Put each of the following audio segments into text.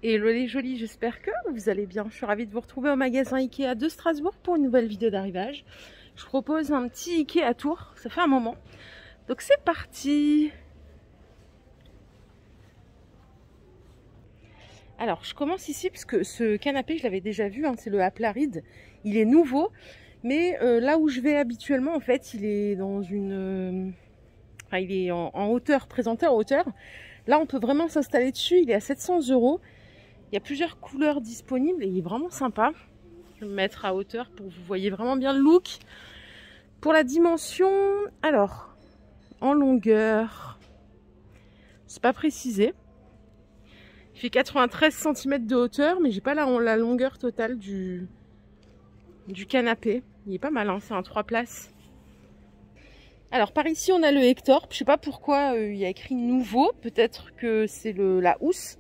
Hello les jolis, j'espère que vous allez bien. Je suis ravie de vous retrouver au magasin Ikea de Strasbourg pour une nouvelle vidéo d'arrivage. Je vous propose un petit Ikea tour, ça fait un moment. Donc c'est parti. Alors je commence ici parce que ce canapé je l'avais déjà vu, hein, c'est le Aplaried. Il est nouveau, mais là où je vais habituellement en fait il est dans une... Enfin, il est en hauteur, présenté en hauteur. Là on peut vraiment s'installer dessus, il est à 700 €. Il y a plusieurs couleurs disponibles et il est vraiment sympa. Je vais me mettre à hauteur pour que vous voyez vraiment bien le look. Pour la dimension, alors, en longueur, c'est pas précisé. Il fait 93 cm de hauteur, mais j'ai pas la longueur totale du canapé. Il est pas mal, hein, c'est un 3 places. Alors par ici on a le Hector. Je sais pas pourquoi il y a écrit nouveau. Peut-être que c'est la housse.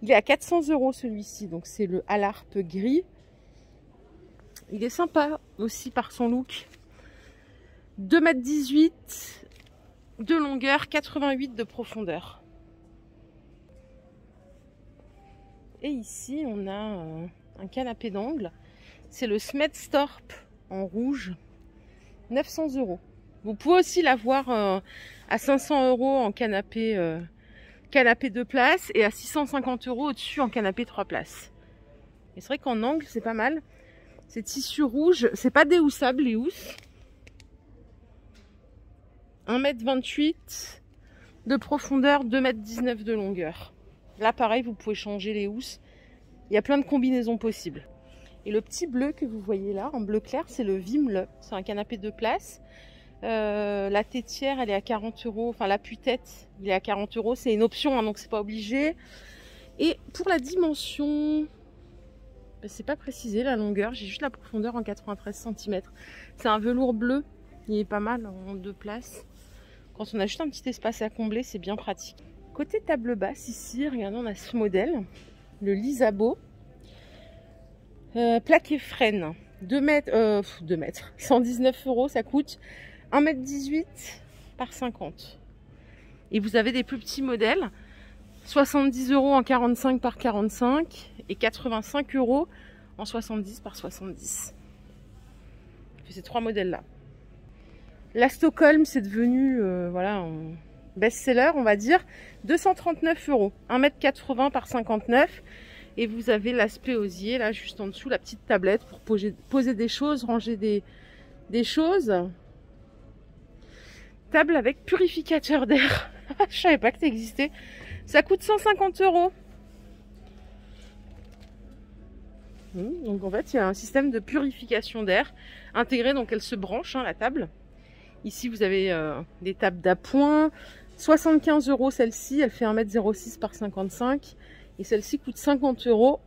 Il est à 400 € celui-ci, donc c'est le Alarp gris. Il est sympa aussi par son look. 2,18 m de longueur, 88 de profondeur. Et ici on a un canapé d'angle. C'est le Smedstorp en rouge, 900 €. Vous pouvez aussi l'avoir à 500 € en canapé 2 places et à 650 € au-dessus en canapé 3 places. Et c'est vrai qu'en angle, c'est pas mal. C'est tissu rouge, c'est pas déhoussable les housses. 1,28 m de profondeur, 2,19 m de longueur. Là, pareil, vous pouvez changer les housses. Il y a plein de combinaisons possibles. Et le petit bleu que vous voyez là, en bleu clair, c'est le Vimle. C'est un canapé 2 places. La tétière elle est à 40 €, enfin l'appui-tête il est à 40 €, c'est une option hein, donc c'est pas obligé. Et pour la dimension, c'est pas précisé la longueur, j'ai juste la profondeur en 93 cm. C'est un velours bleu, il est pas mal en 2 places. Quand on a juste un petit espace à combler, c'est bien pratique. Côté table basse ici, regardez, on a ce modèle, le Lisabo. Plaqué frêne, 2 mètres, 119 €, ça coûte 1,18 m par 50. Et vous avez des plus petits modèles, 70 € en 45 par 45 et 85 € en 70 par 70. Ces 3 modèles là. La Stockholm c'est devenu voilà, un best-seller on va dire, 239 €, 1,80 m par 59. Et vous avez l'aspect osier là juste en dessous, la petite tablette pour poser des choses, ranger des choses. Table avec purificateur d'air. Je savais pas que ça existait. Ça coûte 150 €. Donc en fait, il y a un système de purification d'air intégré, donc elle se branche, hein, la table. Ici, vous avez des tables d'appoint. 75 € celle-ci, elle fait 1,06 m par 55. Et celle-ci coûte 50 €,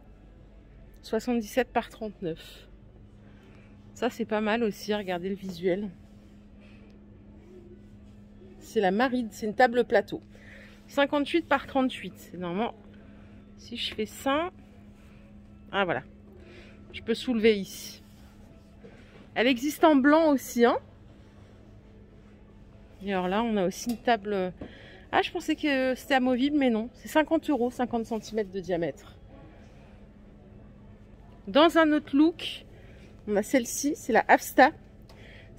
77 par 39. Ça, c'est pas mal aussi, regardez le visuel. C'est la Maride, c'est une table plateau. 58 par 38. C'est normalement, si je fais ça, ah voilà, je peux soulever ici. Elle existe en blanc aussi, hein. Et alors là, on a aussi une table. Ah, je pensais que c'était amovible, mais non. C'est 50 €, 50 cm de diamètre. Dans un autre look, on a celle-ci, c'est la Avsta.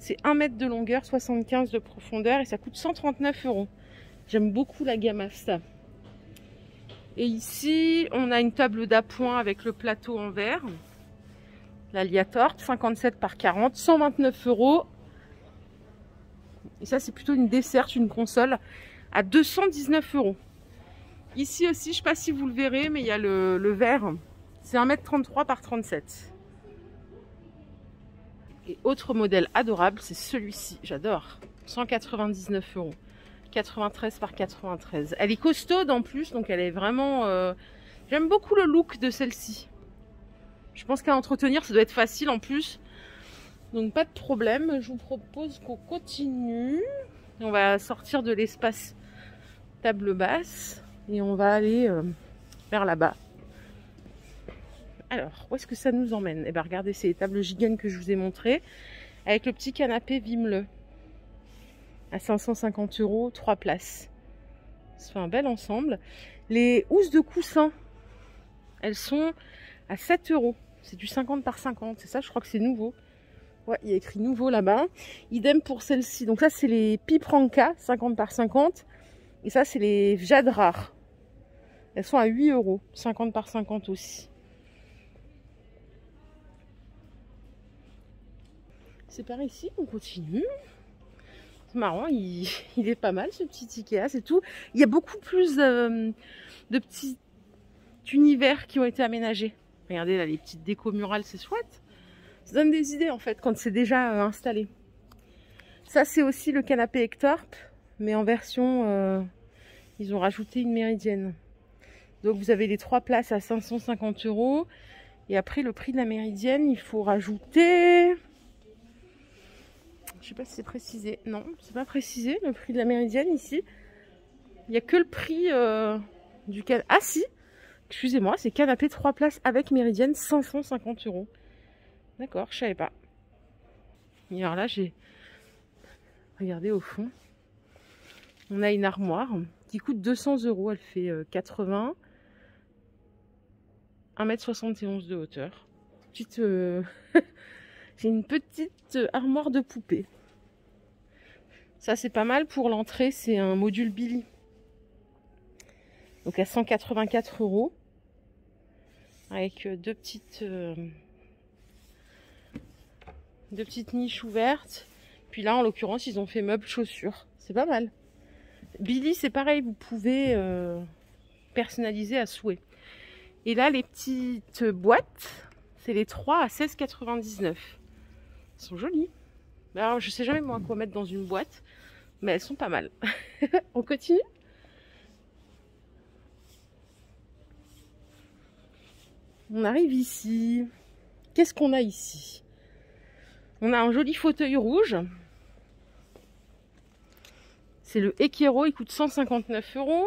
C'est 1 m de longueur, 75 de profondeur et ça coûte 139 €. J'aime beaucoup la gamme Avsta. Et ici, on a une table d'appoint avec le plateau en verre. La Liatort, 57 par 40, 129 €. Et ça, c'est plutôt une desserte, une console, à 219 €. Ici aussi, je ne sais pas si vous le verrez, mais il y a le verre. C'est 1,33 m par 37. Et autre modèle adorable, c'est celui-ci, j'adore, 199 €, 93 par 93. Elle est costaude en plus, donc elle est vraiment... J'aime beaucoup le look de celle-ci. Je pense qu'à entretenir, ça doit être facile en plus. Donc pas de problème, je vous propose qu'on continue. On va sortir de l'espace table basse et on va aller vers là-bas. Alors, où est-ce que ça nous emmène? Eh bien, regardez, c'est les tables gigantes que je vous ai montrées, avec le petit canapé Vimle, à 550 €, 3 places. Ça fait un bel ensemble. Les housses de coussin elles sont à 7 €. C'est du 50 par 50. C'est ça, je crois que c'est nouveau. Ouais, il y a écrit nouveau là-bas. Idem pour celle-ci. Donc ça, c'est les Pipranka, 50 par 50. Et ça, c'est les Jade rares. Elles sont à 8 €, 50 par 50 aussi. C'est par ici qu'on continue. C'est marrant, il est pas mal ce petit Ikea, c'est tout. Il y a beaucoup plus de petits univers qui ont été aménagés. Regardez là, les petites décos murales, c'est chouette. Ça donne des idées en fait quand c'est déjà installé. Ça, c'est aussi le canapé Ektorp, mais en version, ils ont rajouté une méridienne. Donc vous avez les 3 places à 550 €. Et après, le prix de la méridienne, il faut rajouter... Je sais pas si c'est précisé. Non, c'est pas précisé le prix de la méridienne ici. Il n'y a que le prix du canapé. Ah si, excusez-moi, c'est canapé 3 places avec méridienne, 550 €. D'accord, je savais pas. Et alors là, j'ai regardé au fond. On a une armoire qui coûte 200 €. Elle fait 80, 1,71 m de hauteur. Petite... J'ai une petite armoire de poupée. Ça, c'est pas mal pour l'entrée. C'est un module Billy. Donc à 184 €. Avec deux petites niches ouvertes. Puis là, en l'occurrence, ils ont fait meubles chaussures. C'est pas mal. Billy, c'est pareil. Vous pouvez personnaliser à souhait. Et là, les petites boîtes, c'est les 3 à 16,99 €. Elles sont jolies. Alors, je sais jamais moi quoi mettre dans une boîte, mais elles sont pas mal. On continue? On arrive ici. Qu'est-ce qu'on a ici? On a un joli fauteuil rouge. C'est le Ekero, il coûte 159 €.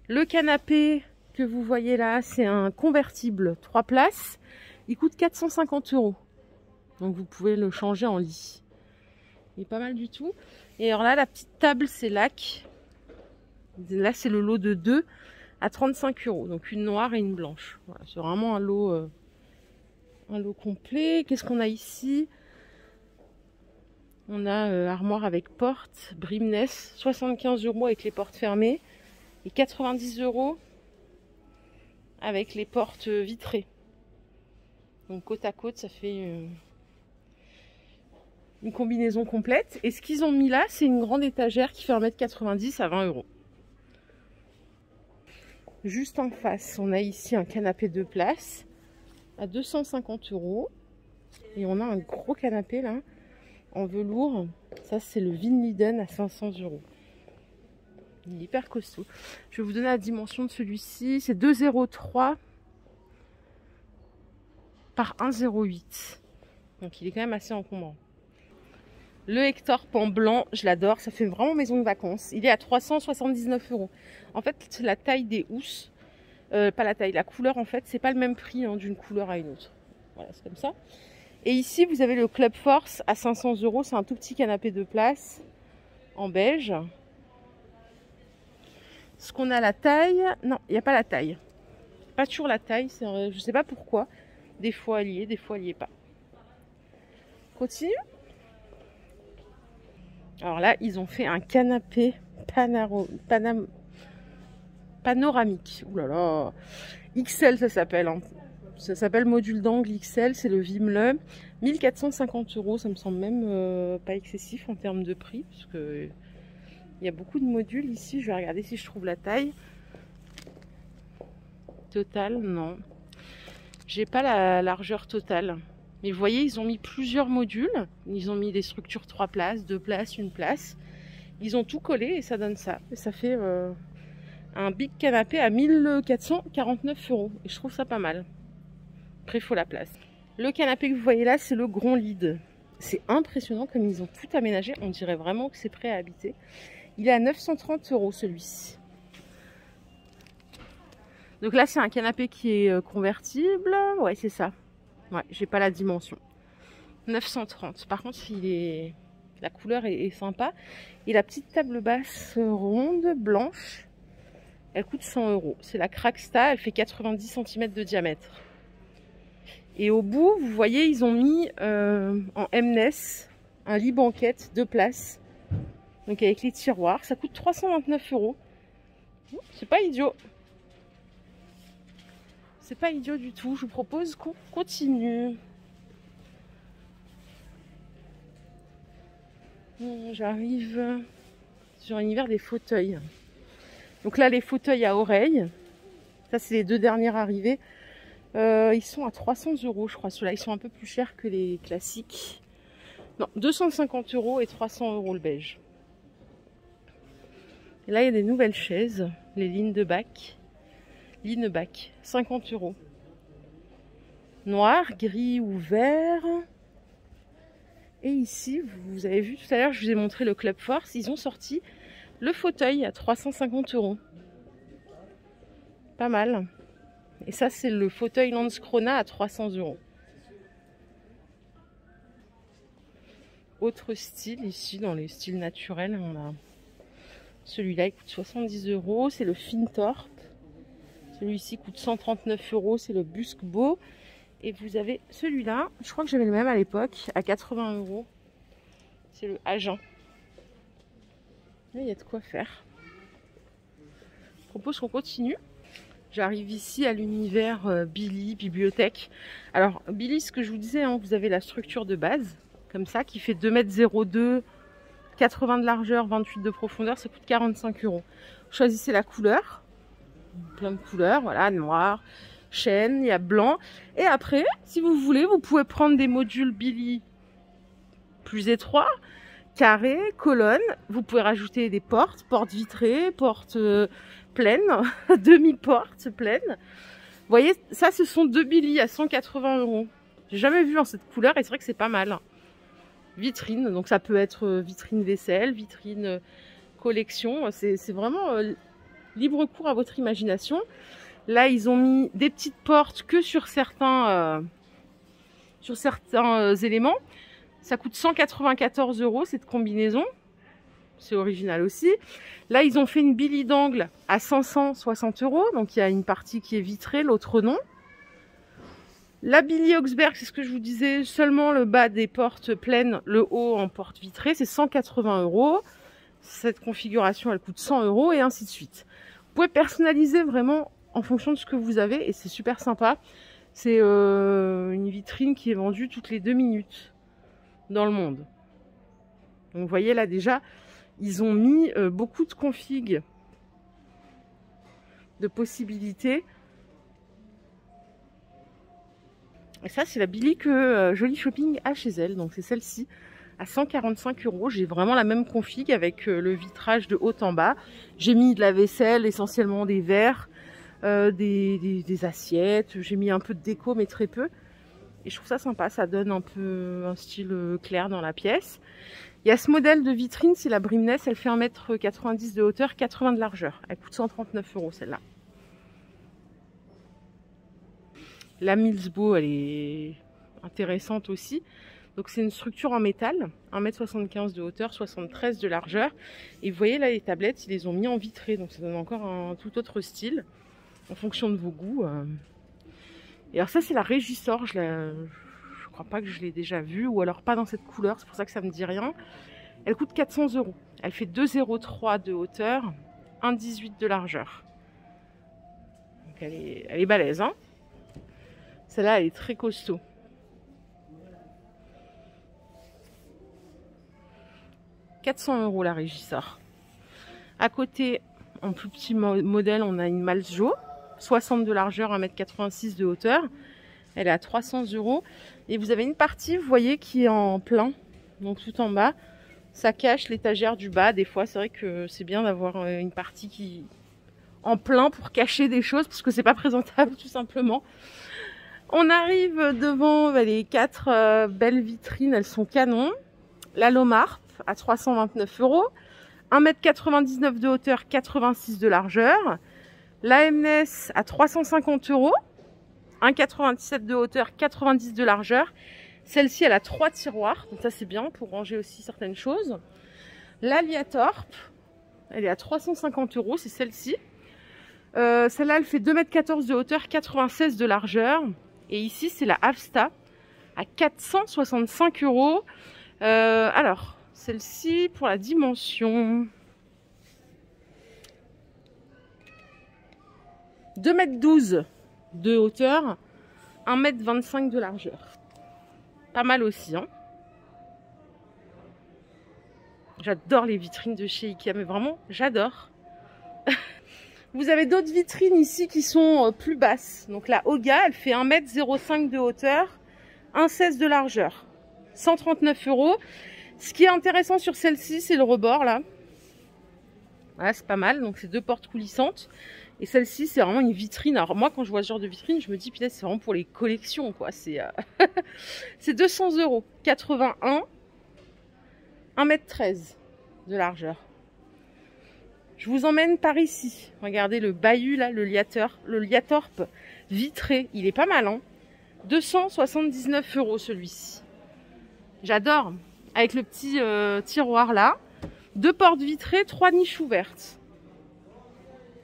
Le canapé que vous voyez là, c'est un convertible 3 places. Il coûte 450 €. Donc vous pouvez le changer en lit. Il est pas mal du tout. Et alors là, la petite table, c'est LAC. Là, c'est le lot de 2 à 35 €. Donc une noire et une blanche. Voilà, c'est vraiment un lot complet. Qu'est-ce qu'on a ici? On a armoire avec porte, Brimness, 75 € avec les portes fermées. Et 90 € avec les portes vitrées. Donc côte à côte, ça fait... une combinaison complète. Et ce qu'ils ont mis là, c'est une grande étagère qui fait 1,90 m à 20 €. Juste en face, on a ici un canapé 2 places à 250 €. Et on a un gros canapé là, en velours. Ça, c'est le Vinliden à 500 €. Il est hyper costaud. Je vais vous donner la dimension de celui-ci. C'est 2,03 par 1,08. Donc il est quand même assez encombrant. Le Ektorp en blanc, je l'adore, ça fait vraiment maison de vacances. Il est à 379 €. En fait, la taille des housses, pas la taille, la couleur en fait, c'est pas le même prix hein, d'une couleur à une autre. Voilà, c'est comme ça. Et ici, vous avez le Club Force à 500 €. C'est un tout petit canapé de place en beige. Est-ce qu'on a la taille? Non, il n'y a pas la taille. Pas toujours la taille, je sais pas pourquoi. Des fois elle y est, des fois elle y est pas. Continue. Alors là, ils ont fait un canapé panoramique. Ouh là là. XL, ça s'appelle. Hein. Ça s'appelle module d'angle XL. C'est le Vimle. 1450 €. Ça me semble même pas excessif en termes de prix. Parce que il y a beaucoup de modules ici. Je vais regarder si je trouve la taille. Totale, non. J'ai pas la largeur totale. Mais vous voyez, ils ont mis plusieurs modules. Ils ont mis des structures 3 places, 2 places, 1 place. Ils ont tout collé et ça donne ça. Et ça fait un big canapé à 1449 €. Et je trouve ça pas mal. Après, il faut la place. Le canapé que vous voyez là, c'est le grand lit. C'est impressionnant comme ils ont tout aménagé. On dirait vraiment que c'est prêt à habiter. Il est à 930 € celui-ci. Donc là, c'est un canapé qui est convertible. Ouais, c'est ça. Ouais, j'ai pas la dimension. 930. Par contre, la couleur est sympa. Et la petite table basse ronde, blanche, Elle coûte 100 €. C'est la Cracksta, elle fait 90 cm de diamètre. Et au bout, vous voyez, ils ont mis en M-Ness un lit banquette 2 places. Donc avec les tiroirs, ça coûte 329 €. C'est pas idiot. C'est pas idiot du tout. Je vous propose qu'on continue. J'arrive sur l'univers des fauteuils. Donc là, les fauteuils à oreilles. Ça, c'est les 2 dernières arrivées. Ils sont à 300 €, je crois. Ceux-là, ils sont un peu plus chers que les classiques. Non, 250 € et 300 € le beige. Et là, il y a des nouvelles chaises, les Lindeback. Lindeback, 50 €. Noir, gris ou vert. Et ici, vous avez vu tout à l'heure, je vous ai montré le Club Force. Ils ont sorti le fauteuil à 350 €. Pas mal. Et ça, c'est le fauteuil Landskrona à 300 €. Autre style, ici, dans les styles naturels, on a celui-là, il coûte 70 €. C'est le Fintorp. Celui-ci coûte 139 €. C'est le Buskbo. Et vous avez celui-là, je crois que j'avais le même à l'époque, à 80 €. C'est le Agen. Là, il y a de quoi faire. Je propose qu'on continue. J'arrive ici à l'univers Billy, bibliothèque. Alors, Billy, ce que je vous disais, hein, vous avez la structure de base, comme ça, qui fait 2,02 m, 80 de largeur, 28 de profondeur, ça coûte 45 €. Choisissez la couleur. Plein de couleurs, voilà, noir, chêne, il y a blanc. Et après, si vous voulez, vous pouvez prendre des modules Billy plus étroits, carrés, colonnes. Vous pouvez rajouter des portes vitrées, portes pleines, demi-portes pleines. Vous voyez, ça, ce sont 2 Billy à 180 €. J'ai jamais vu en cette couleur et c'est vrai que c'est pas mal. Vitrine, donc ça peut être vitrine vaisselle, vitrine collection. C'est vraiment libre cours à votre imagination. Là, ils ont mis des petites portes que sur certains éléments. Ça coûte 194 € cette combinaison. C'est original aussi. Là, ils ont fait une Billy d'angle à 560 €. Donc, il y a une partie qui est vitrée, l'autre non. La Billy Augsberg, c'est ce que je vous disais, seulement le bas des portes pleines, le haut en porte vitrée, c'est 180 €. Cette configuration, elle coûte 100 € et ainsi de suite. Vous pouvez personnaliser vraiment en fonction de ce que vous avez et c'est super sympa. C'est une vitrine qui est vendue toutes les 2 minutes dans le monde. Donc vous voyez là déjà, ils ont mis beaucoup de configs, de possibilités. Et ça, c'est la Billy que Joli Shopping a chez elle. Donc c'est celle-ci à 145 €. J'ai vraiment la même config avec le vitrage de haut en bas. J'ai mis de la vaisselle, essentiellement des verres, des assiettes. J'ai mis un peu de déco, mais très peu. Et je trouve ça sympa. Ça donne un peu un style clair dans la pièce. Il y a ce modèle de vitrine, c'est la Brimness. Elle fait 1,90 m de hauteur, 80 de largeur. Elle coûte 139 € celle-là. La Milsbo, elle est intéressante aussi. Donc c'est une structure en métal, 1,75 m de hauteur, 73 de largeur. Et vous voyez là, les tablettes, ils les ont mis en vitré. Donc ça donne encore un tout autre style, en fonction de vos goûts. Et alors ça, c'est la Régissor. Je crois pas que je l'ai déjà vue, ou alors pas dans cette couleur. C'est pour ça que ça me dit rien. Elle coûte 400 €. Elle fait 2,03 de hauteur, 1,18 de largeur. Donc elle est balèze, hein. Celle-là, elle est très costaud. « 400 € la Régissor. À côté, en plus petit modèle, on a une Malsjo, 60 de largeur, 1,86 m de hauteur. Elle est à 300 €. Et vous avez une partie, vous voyez, qui est en plein. Donc tout en bas, ça cache l'étagère du bas. Des fois, c'est vrai que c'est bien d'avoir une partie qui en plein pour cacher des choses, parce que c'est pas présentable, tout simplement. On arrive devant les 4 belles vitrines, elles sont canon. La Lomarp à 329 €, 1,99 m de hauteur, 86 de largeur. La M-Ness à 350 €, 1,97 de hauteur, 90 de largeur. Celle-ci, elle a 3 tiroirs, donc ça c'est bien pour ranger aussi certaines choses. La Liatorp, elle est à 350 €, c'est celle-ci. Celle-là, elle fait 2,14 m de hauteur, 96 de largeur. Et ici, c'est la Avsta à 465 €. Alors, celle-ci, pour la dimension, 2,12 m de hauteur, 1,25 m de largeur. Pas mal aussi, hein. J'adore les vitrines de chez Ikea, mais vraiment, j'adore. Vous avez d'autres vitrines ici qui sont plus basses. Donc la Oga, elle fait 1,05 m de hauteur, 1,16 m de largeur. 139 €. Ce qui est intéressant sur celle-ci, c'est le rebord là. Voilà, c'est pas mal. Donc c'est 2 portes coulissantes. Et celle-ci, c'est vraiment une vitrine. Alors moi, quand je vois ce genre de vitrine, je me dis, putain, c'est vraiment pour les collections, quoi. C'est 200 €. 81, 1,13 m de largeur. Je vous emmène par ici. Regardez le bahut là, le Liatorp vitré. Il est pas mal, hein. 279 € celui-ci. J'adore. Avec le petit tiroir là. 2 portes vitrées, 3 niches ouvertes.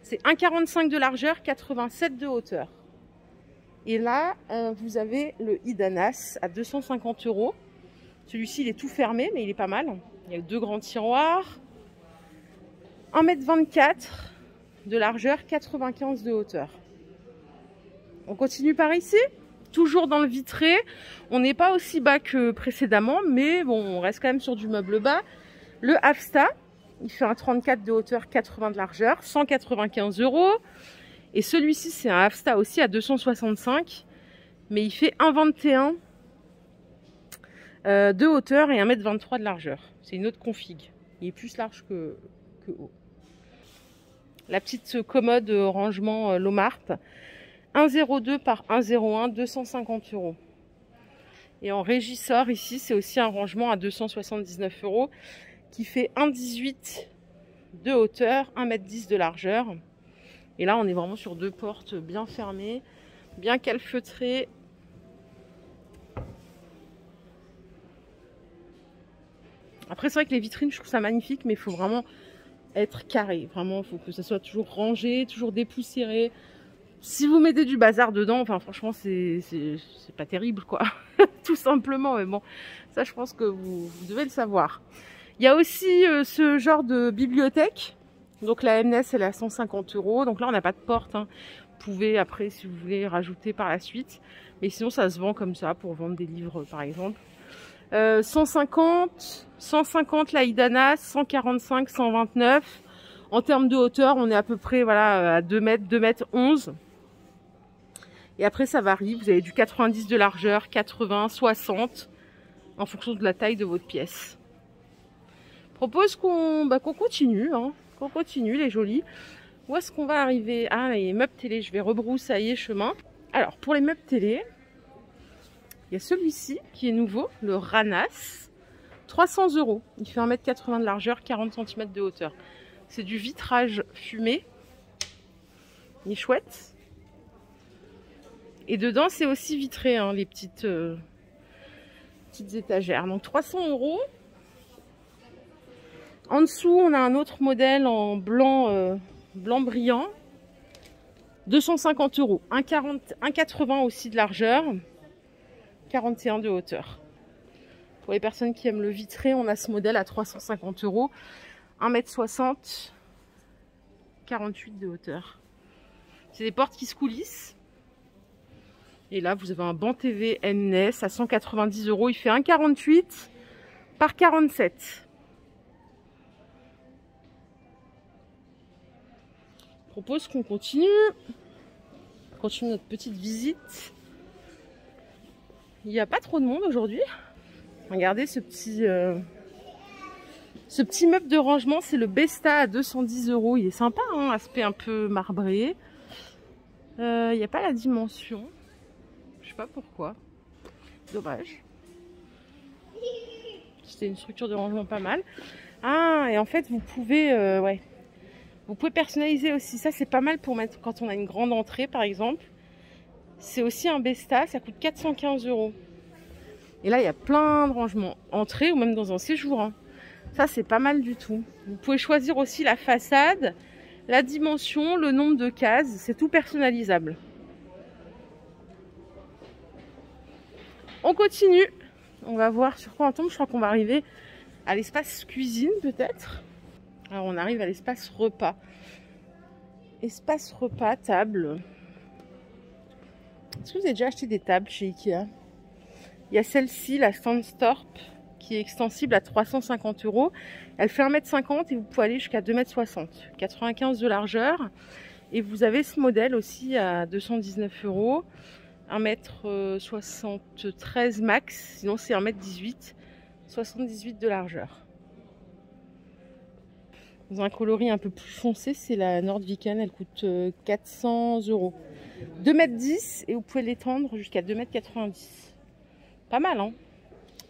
C'est 1,45 m de largeur, 87 de hauteur. Et là, vous avez le Idanas à 250 €. Celui-ci, il est tout fermé, mais il est pas mal. Il y a 2 grands tiroirs. 1,24 m de largeur, 95 de hauteur. On continue par ici. Toujours dans le vitré. On n'est pas aussi bas que précédemment, mais bon, on reste quand même sur du meuble bas. Le Avsta, il fait un 34 de hauteur, 80 de largeur, 195 €. Et celui-ci, c'est un Avsta aussi à 265, mais il fait 1,21 de hauteur et 1,23 m de largeur. C'est une autre config. Il est plus large que haut. La petite commode rangement Lomart, 1,02 par 1,01, 250 €. Et en Régisseur, ici, c'est aussi un rangement à 279 € qui fait 1,18 de hauteur, 1,10 m de largeur. Et là, on est vraiment sur 2 portes bien fermées, bien calfeutrées. Après, c'est vrai que les vitrines, je trouve ça magnifique, mais il faut vraiment être carré. Vraiment, il faut que ça soit toujours rangé, toujours dépoussiéré. Si vous mettez du bazar dedans, enfin franchement, c'est pas terrible, quoi. Tout simplement, mais bon, ça, je pense que vous devez le savoir. Il y a aussi ce genre de bibliothèque. Donc la MNES, elle est à 150 €. Donc là, on n'a pas de porte, hein. Vous pouvez, après, si vous voulez, rajouter par la suite. Mais sinon, ça se vend comme ça pour vendre des livres, par exemple. 150 la Idanas, 145, 129. En termes de hauteur, on est à peu près voilà, à 2 mètres, 2,11 m. Et après, ça varie. Vous avez du 90 de largeur, 80, 60, en fonction de la taille de votre pièce. Je propose qu'on continue, hein. Qu'on continue, les jolis. Où est-ce qu'on va arriver? Ah, les meubles télé. Je vais rebroussailler chemin. Alors, pour les meubles télé, il y a celui-ci qui est nouveau, le Ranas, 300 €. Il fait 1,80 m de largeur, 40 cm de hauteur. C'est du vitrage fumé. Il est chouette. Et dedans, c'est aussi vitré, hein, les petites étagères. Donc 300 €. En dessous, on a un autre modèle en blanc, blanc brillant. 250 €. 1,80 aussi de largeur. 41 de hauteur. Pour les personnes qui aiment le vitré, on a ce modèle à 350 €. 1,60 m, 48 de hauteur. C'est des portes qui se coulissent. Et là, vous avez un banc TV MNES à 190 €. Il fait 1,48 par 47. Je propose qu'on continue. On continue notre petite visite. Il n'y a pas trop de monde aujourd'hui. Regardez ce petit meuble de rangement. C'est le Besta à 210 €. Il est sympa, hein, aspect un peu marbré. Il n'y a pas la dimension. Je sais pas pourquoi. Dommage. C'était une structure de rangement pas mal. Ah, et en fait, vous pouvez vous pouvez personnaliser aussi. Ça, c'est pas mal pour mettre quand on a une grande entrée, par exemple. C'est aussi un Besta, ça coûte 415 €. Et là, il y a plein de rangements. Entrée ou même dans un séjour, hein. Ça, c'est pas mal du tout. Vous pouvez choisir aussi la façade. la dimension, le nombre de cases, c'est tout personnalisable. On continue. On va voir sur quoi on tombe. Je crois qu'on va arriver à l'espace cuisine peut-être. Alors on arrive à l'espace repas. Espace repas, table. Est-ce que vous avez déjà acheté des tables chez Ikea? Il y a celle-ci, la Sandstorp, qui est extensible à 350 €. Elle fait 1,50 m et vous pouvez aller jusqu'à 2,60 m. 95 de largeur. Et vous avez ce modèle aussi à 219 €. 1,73 m max. Sinon c'est 1,18 m. 78 de largeur. Dans un coloris un peu plus foncé, c'est la Nordviken. Elle coûte 400 €. 2,10 m et vous pouvez l'étendre jusqu'à 2,90 m. Pas mal, hein?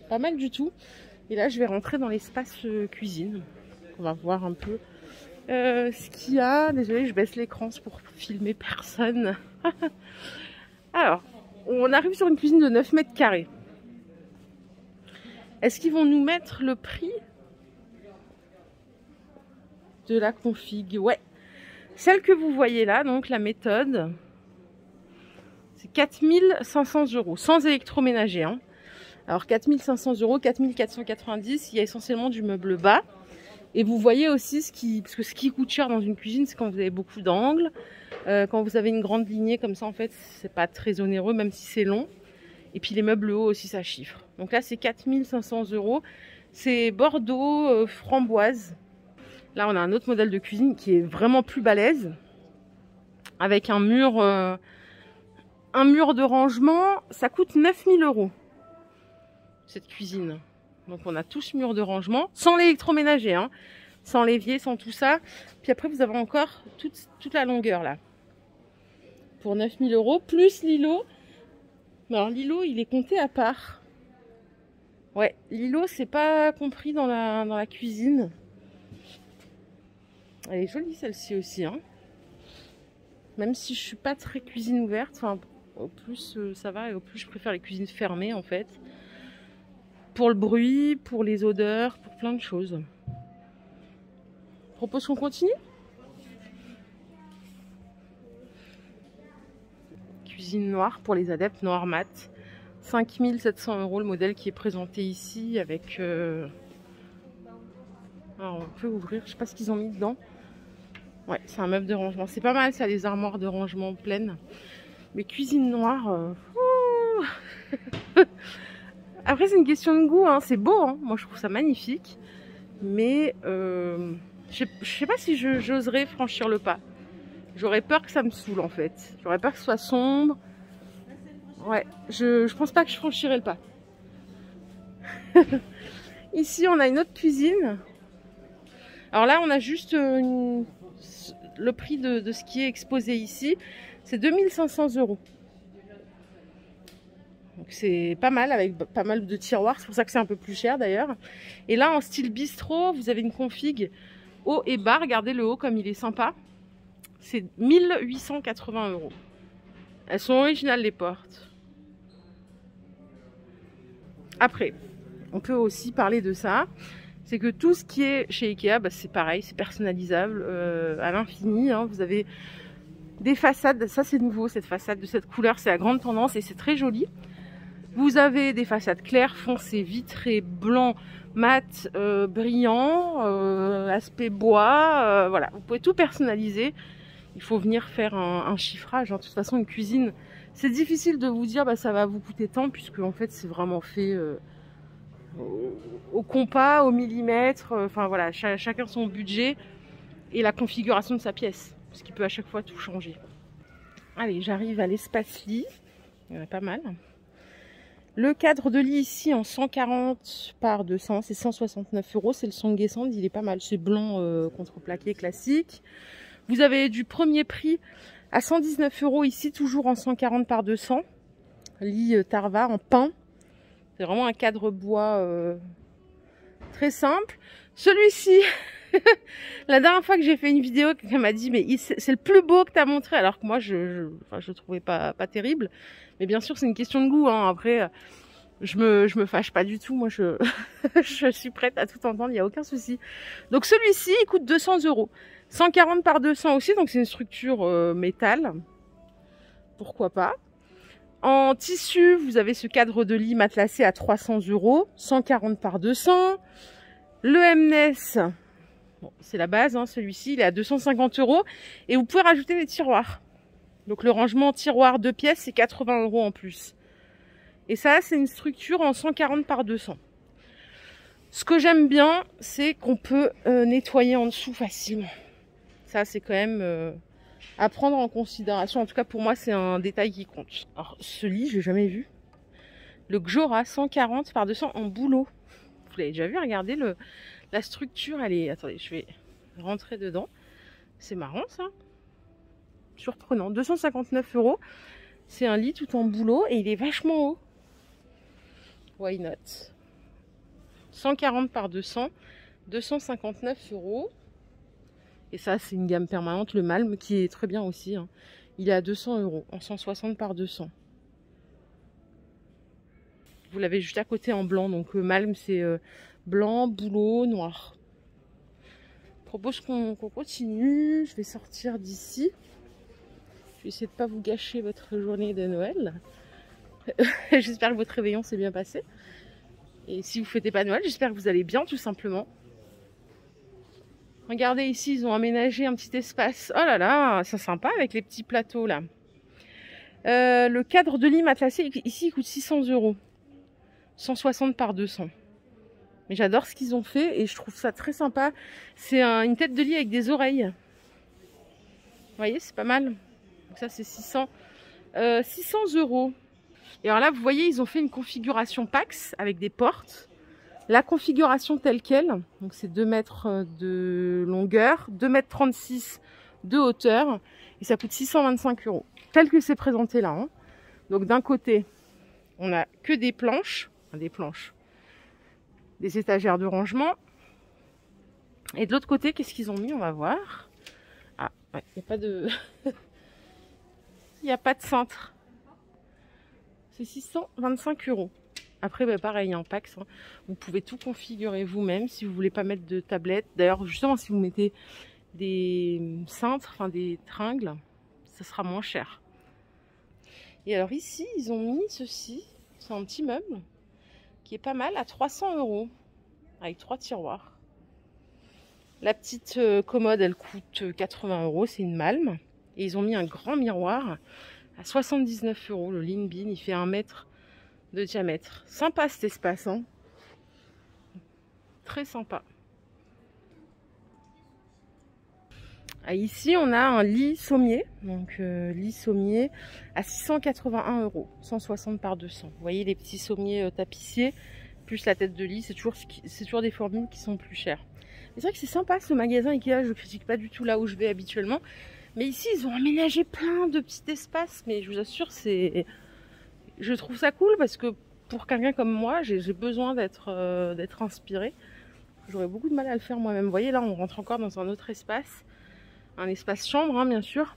Pas mal du tout. Et là, je vais rentrer dans l'espace cuisine. On va voir un peu ce qu'il y a. Désolée, je baisse l'écran pour filmer personne. Alors, on arrive sur une cuisine de 9 mètres carrés. Est-ce qu'ils vont nous mettre le prix de la config? Ouais. Celle que vous voyez là, donc la méthode, c'est 4500 €, sans électroménager. Hein. Alors 4500 €, 4490, il y a essentiellement du meuble bas. Et vous voyez aussi parce que ce qui coûte cher dans une cuisine, c'est quand vous avez beaucoup d'angles. Quand vous avez une grande lignée comme ça, en fait, c'est pas très onéreux, même si c'est long. Et puis les meubles hauts aussi, ça chiffre. Donc là, c'est 4500 €. C'est Bordeaux framboise. Là, on a un autre modèle de cuisine qui est vraiment plus balèze. Avec un mur de rangement. Ça coûte 9000 €, cette cuisine. Donc on a tout ce mur de rangement, sans l'électroménager, hein, sans l'évier, sans tout ça. Puis après, vous avez encore toute la longueur là. Pour 9000 €, plus l'îlot. Alors l'îlot, il est compté à part. Ouais, l'îlot, c'est pas compris dans la cuisine. Elle est jolie celle-ci aussi, hein. Même si je suis pas très cuisine ouverte, enfin, au plus ça va et au plus je préfère les cuisines fermées en fait. Pour le bruit, pour les odeurs, pour plein de choses. Je propose qu'on continue. Cuisine noire pour les adeptes, noir mat. 5700 € le modèle qui est présenté ici avec... Alors on peut ouvrir, je sais pas ce qu'ils ont mis dedans. Ouais, c'est un meuble de rangement. C'est pas mal ça, les armoires de rangement pleines. Mais cuisine noire... Après c'est une question de goût, hein. C'est beau, hein. Moi je trouve ça magnifique. Mais je sais pas si j'oserais franchir le pas. J'aurais peur que ça me saoule en fait. J'aurais peur que ce soit sombre. Ouais, je pense pas que je franchirais le pas. Ici on a une autre cuisine. Alors là on a juste le prix de ce qui est exposé ici. C'est 2500 €. Donc c'est pas mal, avec pas mal de tiroirs. C'est pour ça que c'est un peu plus cher d'ailleurs. Et là en style bistrot, vous avez une config haut et bas. Regardez le haut comme il est sympa. C'est 1880 €. Elles sont originales les portes. Après, on peut aussi parler de ça. C'est que tout ce qui est chez Ikea, bah, c'est pareil, c'est personnalisable à l'infini. Hein. Vous avez des façades, ça c'est nouveau, cette façade de cette couleur, c'est la grande tendance et c'est très joli. Vous avez des façades claires, foncées, vitrées, blanc, mat, brillant, aspect bois, voilà. Vous pouvez tout personnaliser. Il faut venir faire un chiffrage. Hein. De toute façon, une cuisine, c'est difficile de vous dire bah, ça va vous coûter tant, puisque en fait c'est vraiment fait au compas, au millimètre. Enfin voilà, chacun son budget et la configuration de sa pièce, parce qu'il peut à chaque fois tout changer. Allez, j'arrive à l'espace lit. Il y en a pas mal. Le cadre de lit ici en 140 par 200, c'est 169 €. C'est le Songesand, il est pas mal. C'est blanc contreplaqué classique. Vous avez du premier prix à 119 € ici, toujours en 140 par 200. Lit Tarva en pin. C'est vraiment un cadre bois très simple. Celui-ci, la dernière fois que j'ai fait une vidéo, quelqu'un m'a dit mais c'est le plus beau que tu as montré, alors que moi je trouvais pas terrible. Mais bien sûr c'est une question de goût. Hein. Après, Je me fâche pas du tout. Moi, je suis prête à tout entendre. Il n'y a aucun souci. Donc, celui-ci, il coûte 200 €. 140 par 200 aussi. Donc, c'est une structure métal. Pourquoi pas. En tissu, vous avez ce cadre de lit matelassé à 300 €. 140 par 200. Le Mness, bon, c'est la base. Hein, celui-ci, il est à 250 €. Et vous pouvez rajouter des tiroirs. Donc, le rangement tiroir 2 pièces, c'est 80 € en plus. Et ça, c'est une structure en 140 par 200. Ce que j'aime bien, c'est qu'on peut nettoyer en dessous facilement. Ça, c'est quand même à prendre en considération. En tout cas, pour moi, c'est un détail qui compte. Alors, ce lit, je l'ai jamais vu. Le Gjora 140 par 200 en bouleau. Vous l'avez déjà vu? Regardez la structure. Elle est... Attendez, je vais rentrer dedans. C'est marrant, ça. Surprenant. 259 €. C'est un lit tout en bouleau et il est vachement haut. Why not? 140 par 200, 259 €. Et ça, c'est une gamme permanente, le Malm, qui est très bien aussi. Hein. Il est à 200 € en 160 par 200. Vous l'avez juste à côté en blanc. Donc, Malm, c'est blanc, bouleau, noir. Je propose qu'on continue. Je vais sortir d'ici. Je vais essayer de ne pas vous gâcher votre journée de Noël. J'espère que votre réveillon s'est bien passé. Et si vous ne fêtez pas Noël, j'espère que vous allez bien, tout simplement. Regardez ici, ils ont aménagé un petit espace. Oh là là, c'est sympa avec les petits plateaux là. Le cadre de lit matelassé, ici, il coûte 600 €. 160 par 200. Mais j'adore ce qu'ils ont fait et je trouve ça très sympa. C'est une tête de lit avec des oreilles. Vous voyez, c'est pas mal. Donc ça, c'est 600 €. Et alors là, vous voyez, ils ont fait une configuration Pax avec des portes. La configuration telle quelle, donc c'est 2 mètres de longueur, 2,36 m de hauteur, et ça coûte 625 €. Tel que c'est présenté là. Hein. Donc d'un côté, on n'a que des planches, des étagères de rangement. Et de l'autre côté, qu'est-ce qu'ils ont mis? On va voir. Ah, ouais, il n'y a pas de... Il n'y a pas de cintre. C'est 625 €. Après, bah, pareil, en Pax, hein, vous pouvez tout configurer vous-même si vous voulez pas mettre de tablette. D'ailleurs, justement, si vous mettez des cintres, enfin des tringles, ça sera moins cher. Et alors ici, ils ont mis ceci, c'est un petit meuble qui est pas mal, à 300 € avec 3 tiroirs. La petite commode, elle coûte 80 €, c'est une Malm. Et ils ont mis un grand miroir à 79 €. Le Lean Bean, il fait 1 mètre de diamètre. Sympa cet espace, hein. Très sympa. Ah, ici, on a un lit sommier. Donc, lit sommier à 681 €. 160 par 200. Vous voyez les petits sommiers tapissiers, plus la tête de lit. C'est toujours des formules qui sont plus chères. C'est vrai que c'est sympa ce magasin Ikea. Je ne critique pas du tout là où je vais habituellement. Mais ici, ils ont aménagé plein de petits espaces. Mais je vous assure, je trouve ça cool parce que pour quelqu'un comme moi, j'ai besoin d'être inspirée. J'aurais beaucoup de mal à le faire moi-même. Vous voyez, là, on rentre encore dans un autre espace. Un espace chambre, hein, bien sûr.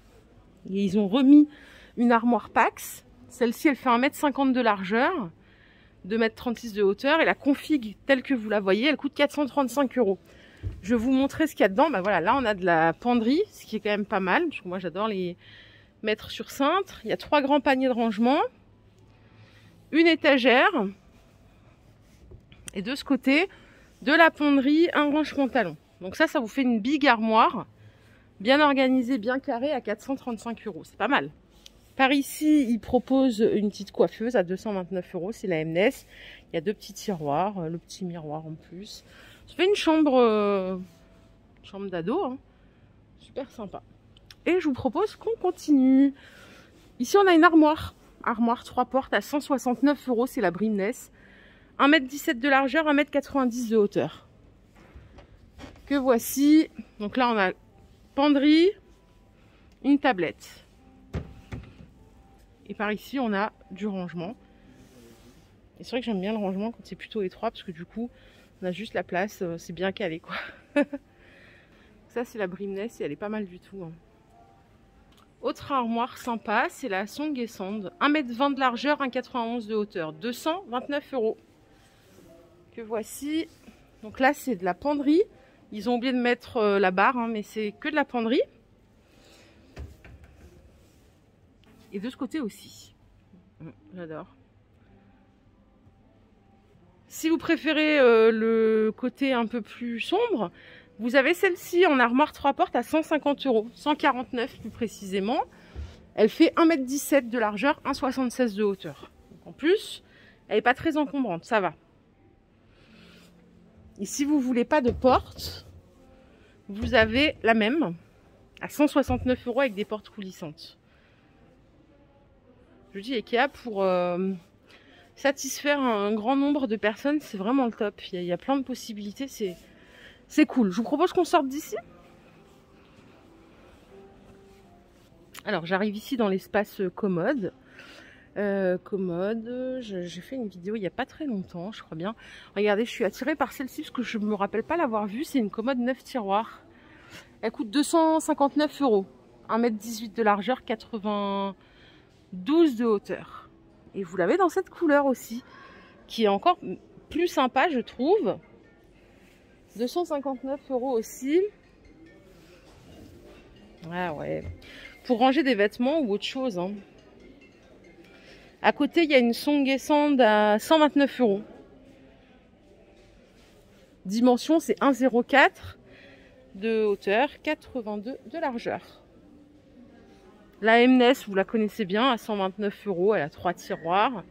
Et ils ont remis une armoire Pax. Celle-ci, elle fait 1,50 m de largeur, 2,36 m de hauteur. Et la config, telle que vous la voyez, elle coûte 435 €. Je vais vous montrer ce qu'il y a dedans. Bah voilà, là, on a de la penderie, ce qui est quand même pas mal. Parce que moi, j'adore les mettre sur cintre. Il y a 3 grands paniers de rangement. Une étagère. Et de ce côté, de la penderie, un range-pantalon. Donc ça vous fait une big armoire. Bien organisée, bien carrée, à 435 €. C'est pas mal. Par ici, ils proposent une petite coiffeuse à 229 €. C'est la Mness. Il y a 2 petits tiroirs, le petit miroir en plus. Ça fait une chambre d'ado. Hein. Super sympa. Et je vous propose qu'on continue. Ici, on a une armoire. Armoire 3 portes à 169 €. C'est la Brimness. 1,17 m de largeur, 1,90 m de hauteur. Que voici. Donc là, on a penderie, une tablette. Et par ici, on a du rangement. Et c'est vrai que j'aime bien le rangement quand c'est plutôt étroit, parce que du coup, on a juste la place, c'est bien calé, quoi. Ça, c'est la Brimness et elle est pas mal du tout. Hein. Autre armoire sympa, c'est la Song & Sand. 1,20 m de largeur, 1,91 m de hauteur. 229 €. Que voici. Donc là, c'est de la penderie. Ils ont oublié de mettre la barre, hein, mais c'est que de la penderie. Et de ce côté aussi. J'adore. Si vous préférez le côté un peu plus sombre, vous avez celle-ci en armoire 3 portes à 150 €. 149 plus précisément. Elle fait 1,17 m de largeur, 1,76 m de hauteur. Donc en plus, elle n'est pas très encombrante, ça va. Et si vous voulez pas de porte, vous avez la même à 169 € avec des portes coulissantes. Je dis Ikea pour satisfaire un grand nombre de personnes, c'est vraiment le top. Il y a plein de possibilités, c'est cool. Je vous propose qu'on sorte d'ici. Alors j'arrive ici dans l'espace commode. J'ai fait une vidéo il n'y a pas très longtemps, je crois bien. Regardez, je suis attirée par celle-ci parce que je me rappelle pas l'avoir vue. C'est une commode 9 tiroirs. Elle coûte 259 €. 1,18 m de largeur, 92 de hauteur. Et vous l'avez dans cette couleur aussi, qui est encore plus sympa, je trouve. 259 € aussi. Ah ouais. Pour ranger des vêtements ou autre chose, hein. À côté, il y a une Song & Sand à 129 €. Dimension, c'est 1,04 de hauteur, 82 de largeur. La M&S, vous la connaissez bien, à 129 €. Elle a 3 tiroirs.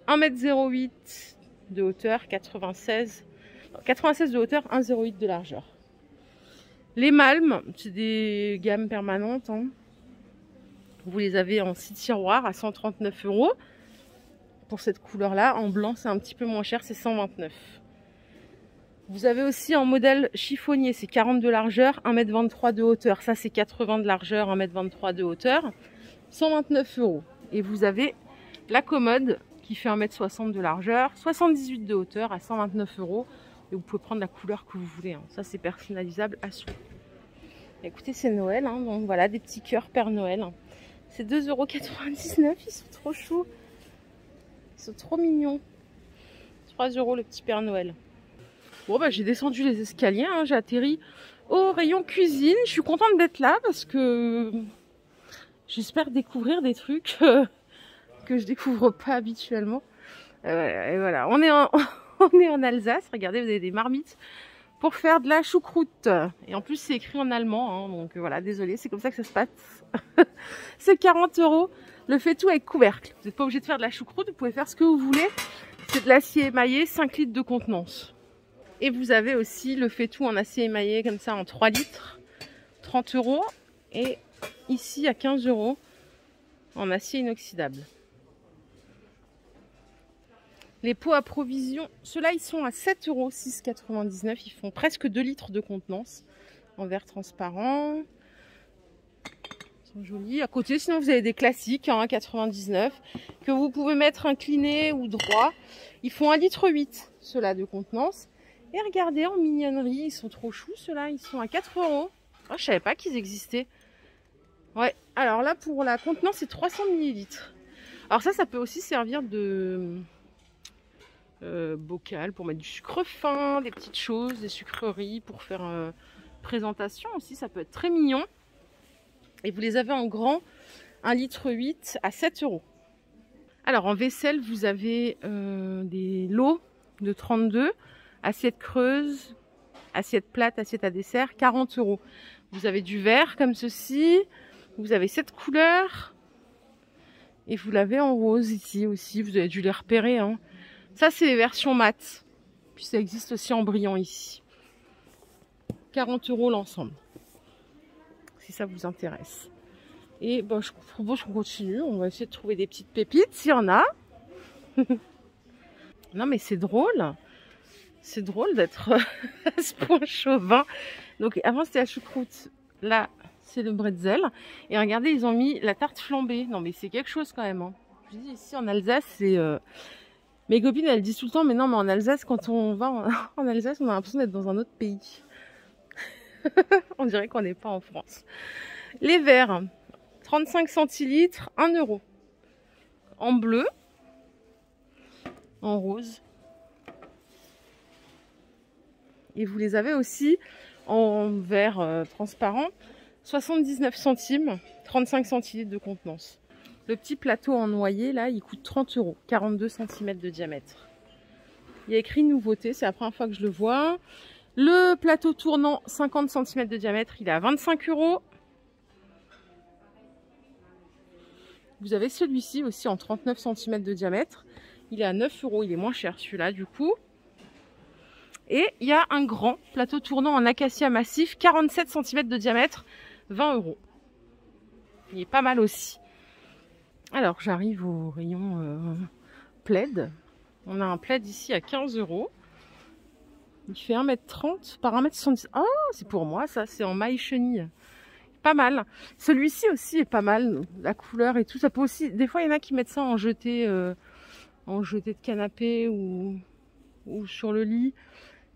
1,08 m de hauteur, 96 de hauteur, 1,08 de largeur. Les Malm, c'est des gammes permanentes, hein. Vous les avez en 6 tiroirs à 139 €. Pour cette couleur-là, en blanc, c'est un petit peu moins cher, c'est 129 €. Vous avez aussi en modèle chiffonnier, c'est 40 de largeur, 1,23 m de hauteur. Ça, c'est 80 de largeur, 1,23 m de hauteur, 129 €. Et vous avez la commode qui fait 1,60 m de largeur, 78 de hauteur à 129 €. Et vous pouvez prendre la couleur que vous voulez, hein. Ça, c'est personnalisable à souhait. Écoutez, c'est Noël, hein, donc voilà, des petits cœurs Père Noël. C'est 2,99 €, ils sont trop choux. Ils sont trop mignons. 3 € le petit Père Noël. Bon, bah, j'ai descendu les escaliers, hein, j'ai atterri au rayon cuisine. Je suis contente d'être là parce que j'espère découvrir des trucs que je découvre pas habituellement. Et voilà, on est en Alsace. Regardez, vous avez des marmites pour faire de la choucroute. Et en plus, c'est écrit en allemand, hein, donc voilà, désolé, c'est comme ça que ça se passe. C'est 40 €. Le fait tout avec couvercle. Vous n'êtes pas obligé de faire de la choucroute, vous pouvez faire ce que vous voulez. C'est de l'acier émaillé, 5 litres de contenance. Et vous avez aussi le fait tout en acier émaillé, comme ça, en 3 litres, 30 €. Et ici, à 15 € en acier inoxydable. Les pots à provision, ceux-là, ils sont à 7 €, 6,99 €. Ils font presque 2 litres de contenance en verre transparent. Ils sont jolis. À côté, sinon, vous avez des classiques, hein, 99 € que vous pouvez mettre incliné ou droit. Ils font 1,8 litre, ceux-là, de contenance. Et regardez, en mignonnerie, ils sont trop choux, ceux-là. Ils sont à 4 €. Oh, je savais pas qu'ils existaient. Ouais, alors là, pour la contenance, c'est 300 ml. Alors ça peut aussi servir de bocal pour mettre du sucre fin, des petites choses, des sucreries pour faire présentation aussi. Ça peut être très mignon. Et vous les avez en grand, 1,8 litre à 7 €. Alors en vaisselle, vous avez des lots de 32, assiette creuse, assiette plate, assiette à dessert, 40 €. Vous avez du verre comme ceci, vous avez cette couleur, et vous l'avez en rose ici aussi, vous avez dû les repérer, hein. Ça, c'est les versions mat. Puis ça existe aussi en brillant ici. 40 € l'ensemble. Si ça vous intéresse. Et bon, je propose qu'on continue. On va essayer de trouver des petites pépites s'il y en a. Non, mais c'est drôle. C'est drôle d'être à ce point chauvin. Donc avant, c'était la choucroute. Là, c'est le bretzel. Et regardez, ils ont mis la tarte flambée. Non, mais c'est quelque chose quand même, hein. Je dis ici en Alsace, c'est... Mes copines, elles disent tout le temps, mais non, mais en Alsace, quand on va en Alsace, on a l'impression d'être dans un autre pays. On dirait qu'on n'est pas en France. Les verres, 35 centilitres, 1 €. En bleu, en rose. Et vous les avez aussi en verre transparent, 79 centimes, 35 centilitres de contenance. Le petit plateau en noyer, là, il coûte 30 €, 42 cm de diamètre. Il y a écrit nouveauté, c'est la première fois que je le vois. Le plateau tournant, 50 cm de diamètre, il est à 25 €. Vous avez celui-ci aussi en 39 cm de diamètre. Il est à 9 €, il est moins cher celui-là du coup. Et il y a un grand plateau tournant en acacia massif, 47 cm de diamètre, 20 €. Il est pas mal aussi. Alors j'arrive au rayon plaid. On a un plaid ici à 15 €. Il fait 1,30 m par 1,70 m. Oh, c'est pour moi ça, c'est en maille chenille. Pas mal. Celui-ci aussi est pas mal. La couleur et tout, ça peut aussi... Des fois, il y en a qui mettent ça en jeté de canapé ou sur le lit.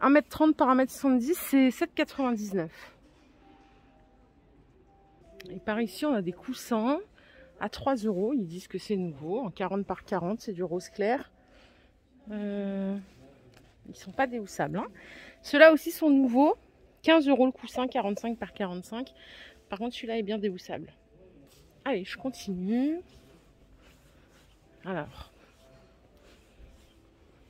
1,30 m par 1,70 m, c'est 7,99 €. Et par ici, on a des coussins à 3 €. Ils disent que c'est nouveau. En 40 par 40, c'est du rose clair. Ils sont pas déhoussables. Hein. Ceux-là aussi sont nouveaux. 15 € le coussin, 45 par 45. Par contre, celui-là est bien déhoussable. Allez, je continue. Alors,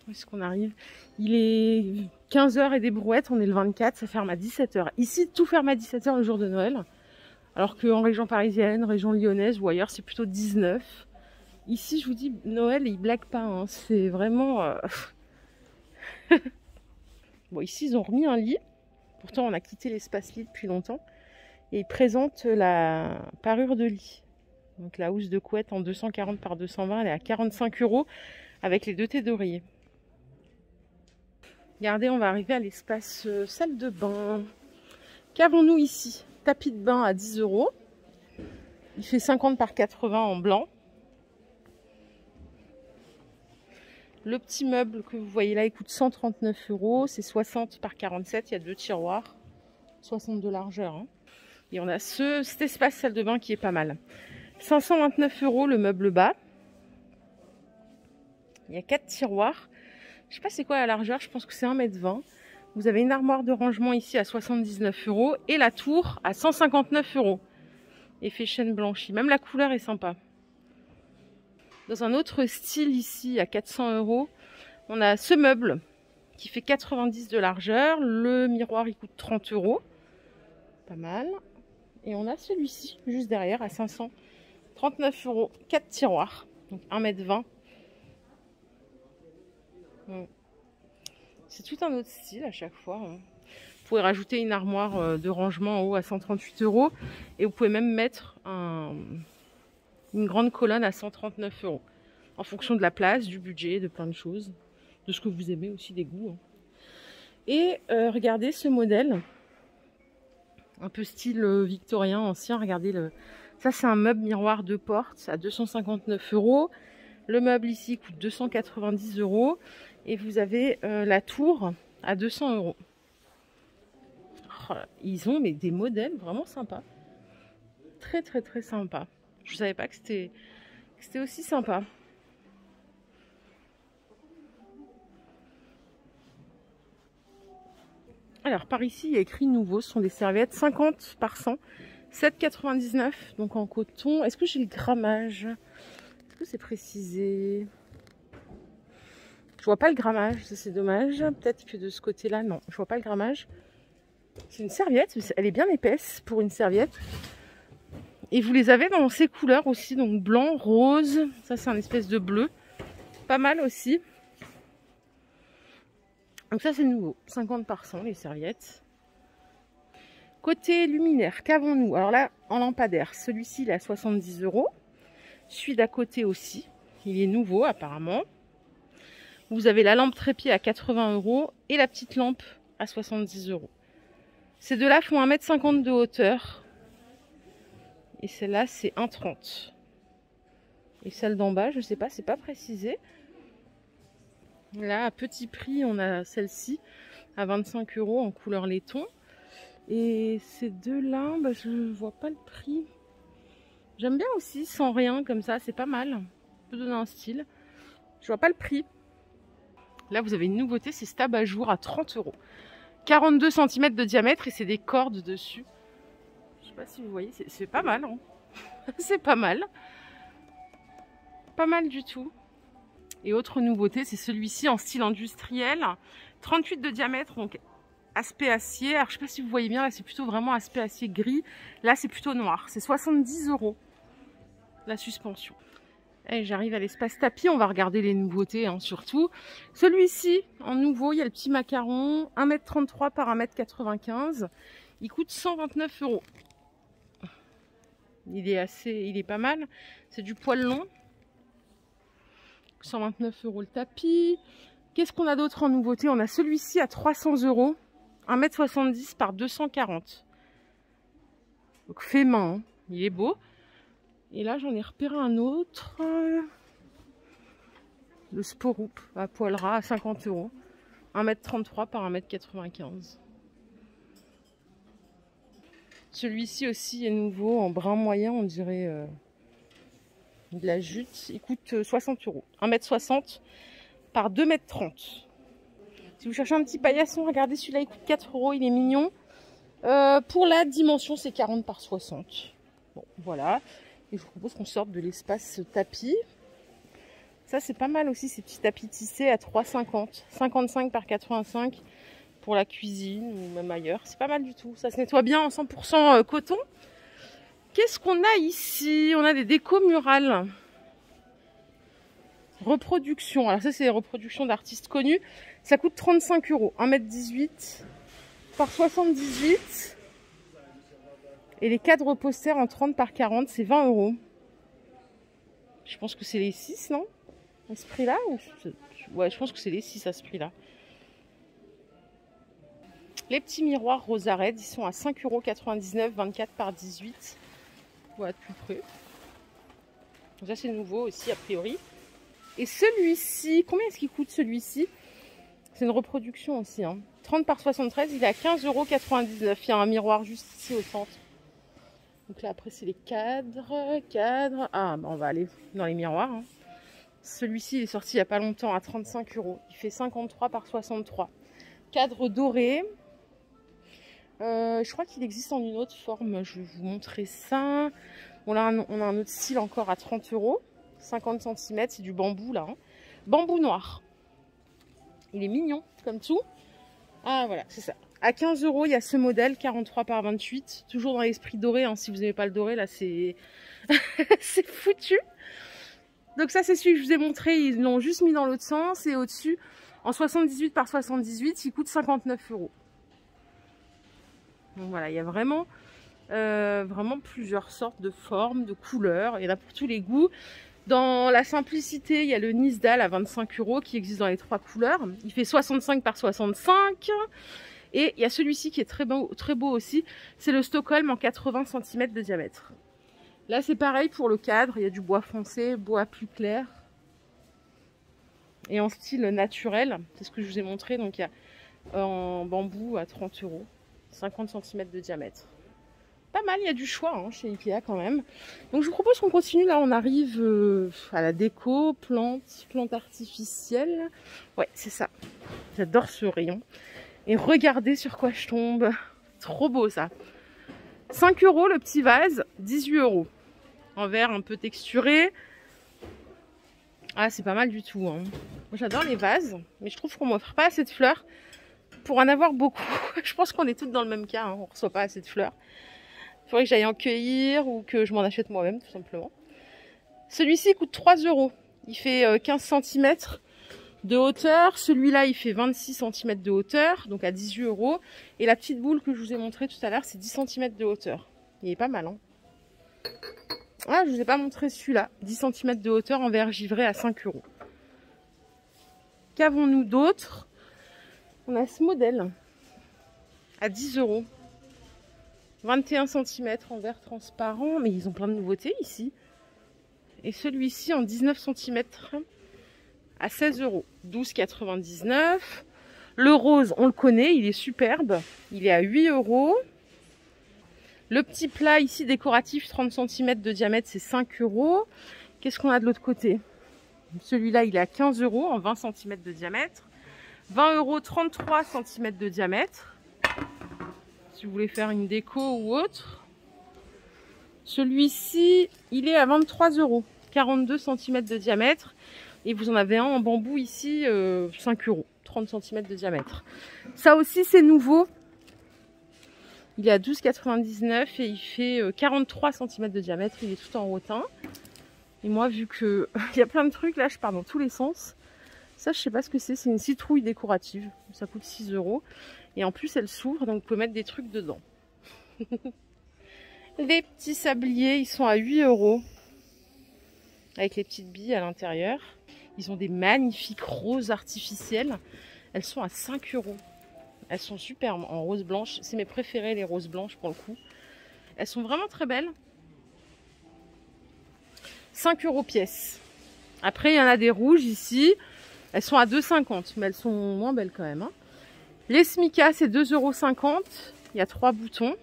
où est-ce qu'on arrive? Il est 15 h et des brouettes, on est le 24, ça ferme à 17 h. Ici, tout ferme à 17 h le jour de Noël. Alors qu'en région parisienne, région lyonnaise ou ailleurs, c'est plutôt 19. Ici, je vous dis, Noël, ils blaguent pas. Hein. C'est vraiment... Bon, ici, ils ont remis un lit. Pourtant, on a quitté l'espace lit depuis longtemps. Et ils présentent la parure de lit. Donc la housse de couette en 240 par 220, elle est à 45 € avec les 2 thés d'oreiller. Regardez, on va arriver à l'espace salle de bain. Qu'avons-nous ici? Tapis de bain à 10 €. Il fait 50 par 80 en blanc. Le petit meuble que vous voyez là, il coûte 139 €. C'est 60 par 47, il y a 2 tiroirs. 60 de largeur. Hein. Et on a cet espace salle de bain qui est pas mal. 529 € le meuble bas. Il y a 4 tiroirs. Je sais pas c'est quoi la largeur, je pense que c'est 1,20 m. Vous avez une armoire de rangement ici à 79 € et la tour à 159 €. Effet chêne blanchi. Même la couleur est sympa. Dans un autre style ici à 400 €, on a ce meuble qui fait 90 de largeur. Le miroir il coûte 30 €. Pas mal. Et on a celui-ci, juste derrière, à 539 €. 4 tiroirs, donc 1,20 m. C'est tout un autre style à chaque fois. Hein. Vous pouvez rajouter une armoire de rangement en haut à 138 €. Et vous pouvez même mettre une grande colonne à 139 €. En fonction de la place, du budget, de plein de choses. De ce que vous aimez aussi, des goûts. Hein. Et regardez ce modèle. Un peu style victorien, ancien. Regardez, ça c'est un meuble miroir de porte à 259 €. Le meuble ici coûte 290 €. Et vous avez la tour à 200 €. Oh, ils ont des modèles vraiment sympas. Très très très sympas. Je ne savais pas que c'était aussi sympa. Alors par ici, il y a écrit nouveau, ce sont des serviettes 50 par 100, 7,99 €, donc en coton. Est-ce que j'ai le grammage? Est-ce que c'est précisé? Je vois pas le grammage, ça c'est dommage. Peut-être que de ce côté-là, non, je vois pas le grammage. C'est une serviette, elle est bien épaisse pour une serviette. Et vous les avez dans ces couleurs aussi, donc blanc, rose, ça c'est un espèce de bleu. Pas mal aussi. Donc ça c'est nouveau, 50 par 100 les serviettes. Côté luminaire, qu'avons-nous? Alors là, en lampadaire, celui-ci il est à 70 €. Celui d'à côté aussi, il est nouveau apparemment. Vous avez la lampe trépied à 80 € et la petite lampe à 70 €. Ces deux-là font 1,50 m de hauteur. Et celle-là c'est 1,30 m. Et celle d'en bas, je sais pas, c'est pas précisé. Là, à petit prix, on a celle-ci à 25 € en couleur laiton. Et ces deux-là, je ne vois pas le prix. J'aime bien aussi, sans rien, comme ça, c'est pas mal. On peut donner un style. Je vois pas le prix. Là, vous avez une nouveauté, c'est ce tabac-jour à 30 €. 42 cm de diamètre et c'est des cordes dessus. Je sais pas si vous voyez, c'est pas mal. Hein. C'est pas mal. Pas mal du tout. Et autre nouveauté, c'est celui-ci en style industriel. 38 de diamètre, donc aspect acier. Alors, je sais pas si vous voyez bien, là, c'est plutôt vraiment aspect acier gris. Là, c'est plutôt noir. C'est 70 € la suspension. Et j'arrive à l'espace tapis, on va regarder les nouveautés hein, surtout. Celui-ci, en nouveau, il y a le petit macaron, 1,33 m par 1,95 m. Il coûte 129 €. Il est pas mal. C'est du poil long. 129 € le tapis. Qu'est-ce qu'on a d'autre en nouveauté? On a celui-ci à 300 €. 1,70 m par 240. Donc fait main, hein. Il est beau. Et là, j'en ai repéré un autre. Le Sporoup à poil ras à 50 €. 1,33 m par 1,95 m. Celui-ci aussi est nouveau en brun moyen, on dirait de la jute. Il coûte 60 €. 1,60 m par 2,30 m. Si vous cherchez un petit paillasson, regardez celui-là, il coûte 4 €. Il est mignon. Pour la dimension, c'est 40 par 60. Bon, voilà. Et je vous propose qu'on sorte de l'espace tapis. Ça, c'est pas mal aussi, ces petits tapis tissés à 3,50. 55 par 85 pour la cuisine ou même ailleurs. C'est pas mal du tout. Ça se nettoie bien en 100% coton. Qu'est-ce qu'on a ici? On a des décos murales. Reproduction. Alors ça, c'est des reproductions d'artistes connus. Ça coûte 35 €. 1,18 m par 78. Et les cadres posters en 30 par 40, c'est 20 €. Je pense que c'est les 6, non? À ce prix-là? Ouais, je pense que c'est les 6 à ce prix-là. Les petits miroirs Rosa Red, ils sont à 5,99 €, 24 par 18. Voilà, de plus près. Donc ça, c'est nouveau aussi, a priori. Et celui-ci, combien est-ce qu'il coûte celui-ci? C'est une reproduction aussi. Hein. 30 par 73, il est à 15,99 €. Il y a un miroir juste ici au centre. Donc là, après, c'est les cadres. Ah, bah on va aller dans les miroirs. Hein. Celui-ci, il est sorti il n'y a pas longtemps à 35 €. Il fait 53 par 63. Cadre doré. Je crois qu'il existe en une autre forme. Je vais vous montrer ça. On a un autre style encore à 30 €. 50 cm, c'est du bambou là. Hein. Bambou noir. Il est mignon, comme tout. Ah, voilà, c'est ça. À 15 €, il y a ce modèle, 43 par 28. Toujours dans l'esprit doré. Hein. Si vous n'aimez pas le doré, là, c'est c'est foutu. Donc ça, c'est celui que je vous ai montré. Ils l'ont juste mis dans l'autre sens. Et au-dessus, en 78 par 78, il coûte 59 €. Donc voilà, il y a vraiment plusieurs sortes de formes, de couleurs. Il y en a pour tous les goûts. Dans la simplicité, il y a le Nisdal à 25 € qui existe dans les 3 couleurs. Il fait 65 par 65. Et il y a celui-ci qui est très beau aussi. C'est le Stockholm en 80 cm de diamètre. Là, c'est pareil pour le cadre. Il y a du bois foncé, bois plus clair. Et en style naturel. C'est ce que je vous ai montré. Donc, il y a en bambou à 30 €. 50 cm de diamètre. Pas mal, il y a du choix hein, chez Ikea quand même. Donc je vous propose qu'on continue. Là, on arrive à la déco, plantes artificielles. Ouais, c'est ça. J'adore ce rayon. Et regardez sur quoi je tombe. Trop beau ça. 5 € le petit vase, 18 €. En verre un peu texturé. Ah, c'est pas mal du tout. Hein. Moi, j'adore les vases, mais je trouve qu'on m'offre pas assez de fleurs pour en avoir beaucoup. Je pense qu'on est toutes dans le même cas. Hein. On reçoit pas assez de fleurs. Il faudrait que j'aille en cueillir ou que je m'en achète moi-même, tout simplement. Celui-ci coûte 3 €. Il fait 15 cm de hauteur. Celui-là, il fait 26 cm de hauteur, donc à 18 €. Et la petite boule que je vous ai montrée tout à l'heure, c'est 10 cm de hauteur. Il est pas mal, hein. Ah, je vous ai pas montré celui-là. 10 cm de hauteur en verre givré à 5 €. Qu'avons-nous d'autre? On a ce modèle à 10 €. 21 cm en verre transparent, mais ils ont plein de nouveautés ici. Et celui-ci en 19 cm à 16 €. 12,99 €. Le rose, on le connaît, il est superbe. Il est à 8 €. Le petit plat ici décoratif 30 cm de diamètre, c'est 5 €. Qu'est-ce qu'on a de l'autre côté? Celui-là, il est à 15 € en 20 cm de diamètre. 20 €, 33 cm de diamètre. Si vous voulez faire une déco ou autre. Celui-ci, il est à 23 €, 42 cm de diamètre. Et vous en avez un en bambou ici, 5 €, 30 cm de diamètre. Ça aussi, c'est nouveau. Il est à 12,99 € et il fait 43 cm de diamètre. Il est tout en rotin. Et moi, vu que il y a plein de trucs, là, je pars dans tous les sens. Ça, je sais pas ce que c'est. C'est une citrouille décorative. Ça coûte 6 €. Et en plus, elle s'ouvre, donc vous pouvez mettre des trucs dedans. Les petits sabliers, ils sont à 8 €. Avec les petites billes à l'intérieur. Ils ont des magnifiques roses artificielles. Elles sont à 5 €. Elles sont superbes en rose blanche. C'est mes préférées, les roses blanches pour le coup. Elles sont vraiment très belles. 5 € pièce. Après, il y en a des rouges ici. Elles sont à 2,50 €, mais elles sont moins belles quand même. Hein. Les Smika, c'est 2,50 €. Il y a 3 boutons.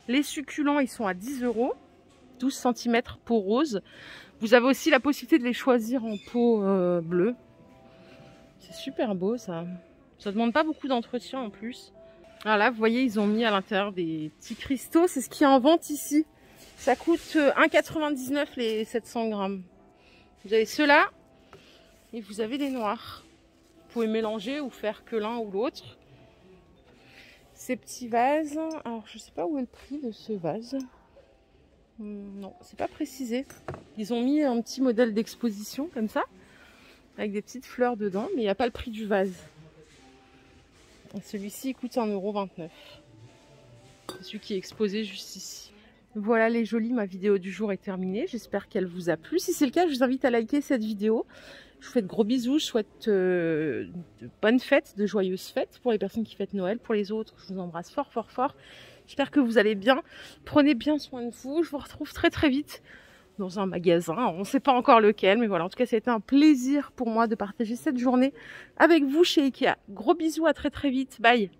Les succulents, ils sont à 10 €. 12 cm peau rose. Vous avez aussi la possibilité de les choisir en peau bleue. C'est super beau ça. Ça demande pas beaucoup d'entretien en plus. Alors là, vous voyez, ils ont mis à l'intérieur des petits cristaux. C'est ce qui est en vente ici. Ça coûte 1,99 € les 700 grammes. Vous avez ceux-là et vous avez des noirs. Vous pouvez mélanger ou faire que l'un ou l'autre. Ces petits vases. Alors, je sais pas où est le prix de ce vase. Non, c'est pas précisé. Ils ont mis un petit modèle d'exposition comme ça, avec des petites fleurs dedans, mais il n'y a pas le prix du vase. Celui-ci coûte 1,29 €. C'est celui qui est exposé juste ici. Voilà les jolis, ma vidéo du jour est terminée. J'espère qu'elle vous a plu. Si c'est le cas, je vous invite à liker cette vidéo. Je vous fais de gros bisous. Je souhaite de bonnes fêtes, de joyeuses fêtes pour les personnes qui fêtent Noël. Pour les autres, je vous embrasse fort, fort, fort. J'espère que vous allez bien. Prenez bien soin de vous. Je vous retrouve très, très vite dans un magasin. On ne sait pas encore lequel, mais voilà. En tout cas, ça a été un plaisir pour moi de partager cette journée avec vous chez Ikea. Gros bisous, à très, très vite. Bye.